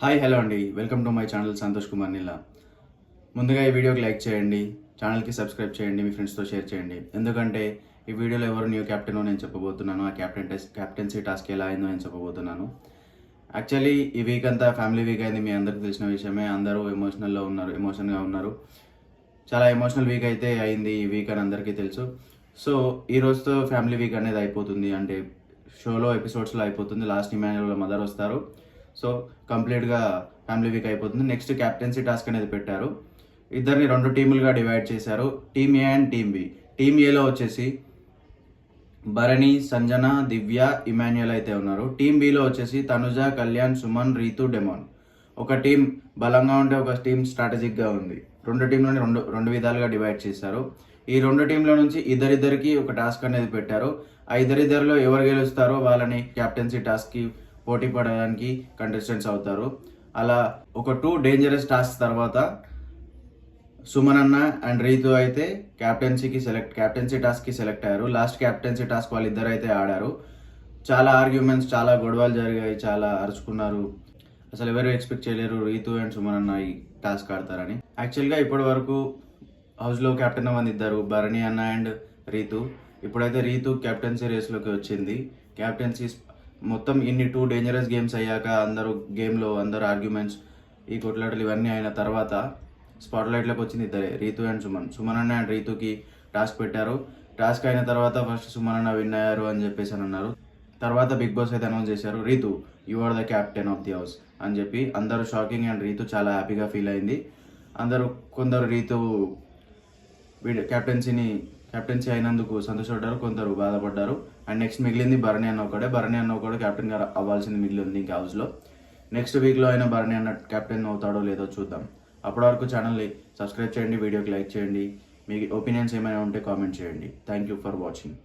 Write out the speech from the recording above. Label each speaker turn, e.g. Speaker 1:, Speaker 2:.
Speaker 1: Hi hello అండి, welcome to my channel Santosh Kumar Neela. ముందుగా ఈ వీడియోకి లైక్ చేయండి, ఛానల్కి సబ్స్క్రైబ్ చేయండి, మీ ఫ్రెండ్స్తో షేర్ చేయండి. ఎందుకంటే ఈ వీడియోలో ఎవరు న్యూ క్యాప్టెనో నేను చెప్పబోతున్నాను, ఆ క్యాప్టెన్సీ టాస్క్ ఎలా అయిందో నేను చెప్పబోతున్నాను. యాక్చువల్లీ ఈ వీక్ అంతా ఫ్యామిలీ వీక్ అయింది, మీ అందరికీ తెలిసిన విషయమే. అందరూ ఎమోషన్గా ఉన్నారు. చాలా ఎమోషనల్ వీక్ అయితే అయింది ఈ వీక్ అని అందరికీ తెలుసు. సో ఈ రోజుతో ఫ్యామిలీ వీక్ అనేది అయిపోతుంది, అంటే షోలో ఎపిసోడ్స్లో అయిపోతుంది. లాస్ట్ ఇమాన్యుయల్ మదర్ వస్తారు. సో కంప్లీట్గా ఫ్యామిలీ వీక్ అయిపోతుంది. నెక్స్ట్ క్యాప్టెన్సీ టాస్క్ అనేది పెట్టారు. ఇద్దరిని 2 టీములుగా డివైడ్ చేశారు, team A and team B. Team ఏలో వచ్చేసి భరణి, సంజన, దివ్య, ఇమాన్యుయల్ అయితే ఉన్నారు. టీమ్ బిలో వచ్చేసి తనుజ, కళ్యాణ్, సుమన్, రీతు, డెమాన్. ఒక టీం బలంగా ఉంటే ఒక టీం స్ట్రాటజిక్గా ఉంది. 2 టీంలని రెండు విధాలుగా డివైడ్ చేశారు. ఈ 2 టీంల నుంచి ఇద్దరిద్దరికి ఒక టాస్క్ అనేది పెట్టారు. ఆ ఇద్దరిద్దరిలో ఎవరు గెలుస్తారో వాళ్ళని క్యాప్టెన్సీ టాస్క్కి పోటీ పడడానికి కంటెస్టెంట్స్ అవుతారు. అలా ఒక 2 డేంజరస్ టాస్క్ తర్వాత సుమన్ అన్న అండ్ రీతు అయితే క్యాప్టెన్సీ టాస్క్కి సెలెక్ట్ అయ్యారు. లాస్ట్ క్యాప్టెన్సీ టాస్క్ వాళ్ళిద్దరు అయితే ఆడారు. చాలా ఆర్గ్యుమెంట్స్, చాలా గొడవలు జరిగాయి, చాలా అరుచుకున్నారు. అసలు ఎవరు ఎక్స్పెక్ట్ చేయలేరు రీతు అండ్ సుమన్ అన్న ఈ టాస్క్ ఆడతారని. యాక్చువల్గా ఇప్పటి వరకు హౌస్లో కెప్టెన్ అవ్వంది ఇద్దరు, భరణి అన్న అండ్ రీతు. ఇప్పుడైతే రీతు క్యాప్టెన్సీ రేస్లోకి వచ్చింది. క్యాప్టెన్సీ మొత్తం ఇన్ని 2 డేంజరస్ గేమ్స్ అయ్యాక అందరూ ఆర్గ్యుమెంట్స్, ఈ కొట్లాటలు ఇవన్నీ అయిన తర్వాత స్పాట్లైట్లోకి వచ్చింది ఇద్దరే, రీతు అండ్ సుమన్. సుమన్ అన్న అండ్ రీతుకి టాస్క్ పెట్టారు. టాస్క్ అయిన తర్వాత ఫస్ట్ సుమన్ అన్న విన్ అయ్యారు అని చెప్పేసి అని అన్నారు. తర్వాత బిగ్ బాస్ అయితే అనౌన్స్ చేశారు, Rithu you are the captain of the house అని చెప్పి. అందరూ షాకింగ్ అండ్ రీతు చాలా హ్యాపీగా ఫీల్ అయింది. కొందరు రీతు క్యాప్టెన్సీ అయినందుకు సంతోషపడ్డారు, కొందరు బాధపడ్డారు. అండ్ నెక్స్ట్ మిగిలింది భరణి అన్న ఒకడు క్యాప్టెన్గా అవ్వాల్సింది మిగిలింది ఇంకా హౌస్లో. నెక్స్ట్ వీక్లో అయినా భరణి అన్న క్యాప్టెన్ అవుతాడో లేదో చూద్దాం. అప్పటి వరకు ఛానల్ని సబ్స్క్రైబ్ చేయండి, వీడియోకి లైక్ చేయండి, మీ ఒపీనియన్స్ ఏమైనా ఉంటే కామెంట్ చేయండి. Thank you for watching.